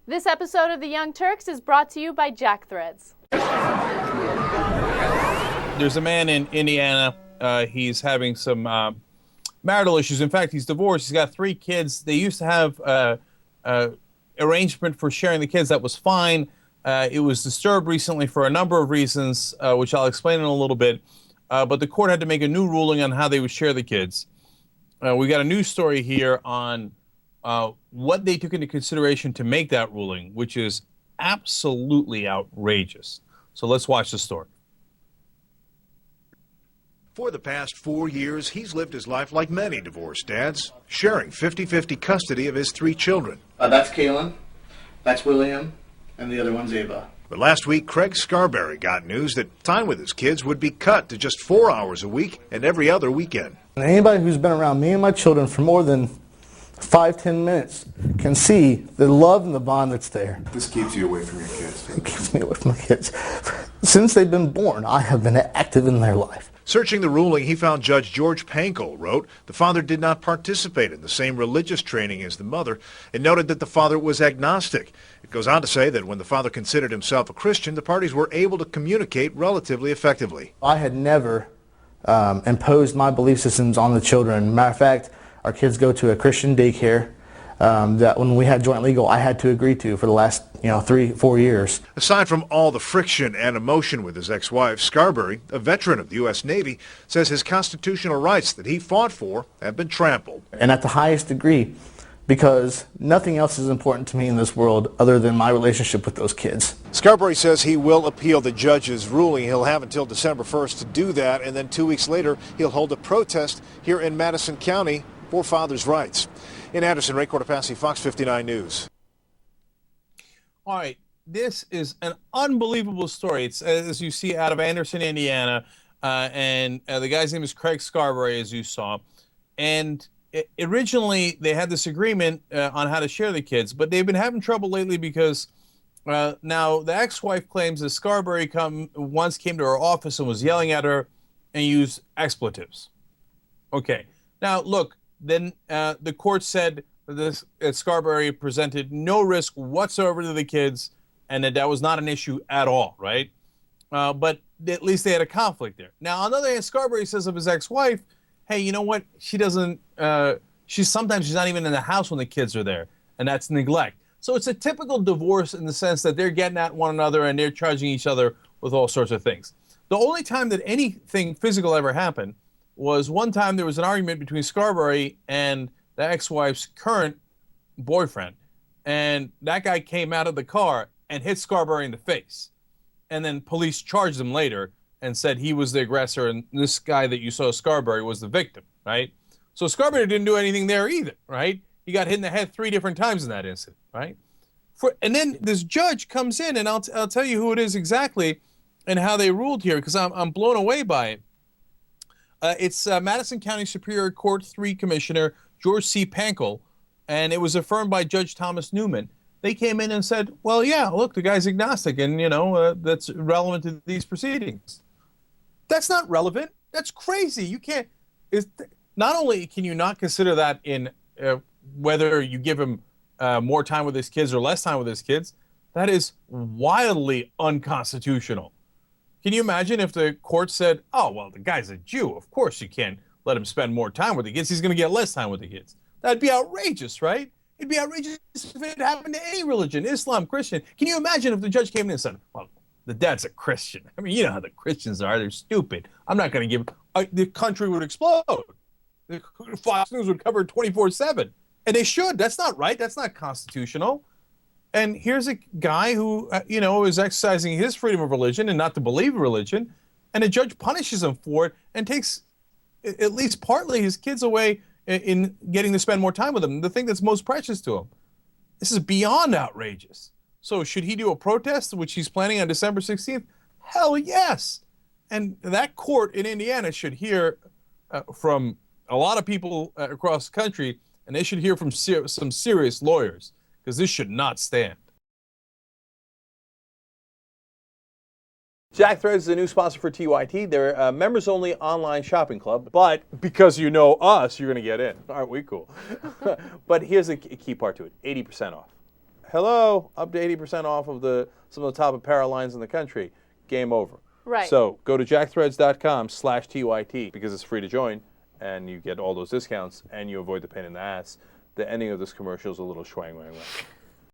This episode of The Young Turks is brought to you by Jack Threads. There's a man in Indiana. He's having some marital issues. In fact, he's divorced. He's got 3 kids. They used to have arrangement for sharing the kids. That was fine. It was disturbed recently for a number of reasons, which I'll explain in a little bit. But the court had to make a new ruling on how they would share the kids. We got a news story here on what they took into consideration to make that ruling, which is absolutely outrageous. So let's watch the story. For the past 4 years, he's lived his life like many divorced dads, sharing 50-50 custody of his 3 children. That's Kaylin, that's William, and the other one's Ava. But last week, Craig Scarberry got news that time with his kids would be cut to just 4 hours a week and every other weekend. Anybody who's been around me and my children for more than 5-10 minutes can see the love and the bond that's there. This keeps you away from your kids. It keeps me away from my kids. Since they've been born, I have been active in their life. Searching the ruling, he found Judge George Pancol wrote the father did not participate in the same religious training as the mother and noted that the father was agnostic. It goes on to say that when the father considered himself a Christian, the parties were able to communicate relatively effectively. I had never imposed my belief systems on the children. Matter of fact, our kids go to a Christian daycare that when we had joint legal, I had to agree to for the last 3-4 years. Aside from all the friction and emotion with his ex-wife, Scarberry, a veteran of the U.S. Navy, says his constitutional rights that he fought for have been trampled. And at the highest degree, because nothing else is important to me in this world other than my relationship with those kids. Scarberry says he will appeal the judge's ruling. He'll have until December 1st to do that, and then 2 weeks later, he'll hold a protest here in Madison County for fathers' rights. In Anderson, Ray Cortopassi, Fox 59 News. All right, this is an unbelievable story. It's, as you see, out of Anderson, Indiana, and the guy's name is Craig Scarberry, as you saw. And originally, they had this agreement on how to share the kids, but they've been having trouble lately because now the ex-wife claims that Scarberry once came to her office and was yelling at her and used expletives. Okay, now look, then the court said that Scarberry presented no risk whatsoever to the kids and that was not an issue at all, right? But at least they had a conflict there. Now, on the other hand, Scarberry says of his ex-wife, hey, you know what? She doesn't, sometimes she's not even in the house when the kids are there, and that's neglect. So it's a typical divorce in the sense that they're getting at one another and they're charging each other with all sorts of things. The only time that anything physical ever happened was one time there was an argument between Scarberry and the ex-wife's current boyfriend, and that guy came out of the car and hit Scarberry in the face. And then police charged him later and said he was the aggressor and this guy that you saw, Scarberry, was the victim, right? So Scarberry didn't do anything there either, right? He got hit in the head 3 different times in that incident, right? And then this judge comes in, and I'll tell you who it is exactly and how they ruled here, because I'm blown away by it. It's Madison County Superior Court 3 Commissioner George C. Pancol, and it was affirmed by Judge Thomas Newman. They came in and said, well, yeah, look, the guy's agnostic, and, that's relevant to these proceedings. That's not relevant. That's crazy. You can't. Not only can you not consider that in whether you give him more time with his kids or less time with his kids, that is wildly unconstitutional. Can you imagine if the court said, oh, well, the guy's a Jew. Of course you can't let him spend more time with the kids. He's going to get less time with the kids. That'd be outrageous, right? It'd be outrageous if it happened to any religion, Islam, Christian. Can you imagine if the judge came in and said, well, the dad's a Christian. I mean, you know how the Christians are. They're stupid. I'm not going to give the country would explode. The Fox News would cover it 24/7. And they should. That's not right. That's not constitutional. And here's a guy who, is exercising his freedom of religion and not to believe religion, and a judge punishes him for it and takes at least partly his kids away in getting to spend more time with them, the thing that's most precious to him. This is beyond outrageous. So should he do a protest, which he's planning on December 16th? Hell yes. And that court in Indiana should hear from a lot of people across the country, and they should hear from some serious lawyers, because this should not stand. Jack Threads is a new sponsor for TYT. They're a members-only online shopping club, but because you know us, you're going to get in. Aren't we cool? But here's the key part to it, 80% off. hello, up to 80% off of some of the top apparel lines in the country. Game over. Right. So go to jackthreads.com/TYT because it's free to join, and you get all those discounts, and you avoid the pain in the ass. The ending of this commercial is a little schwang wang wang.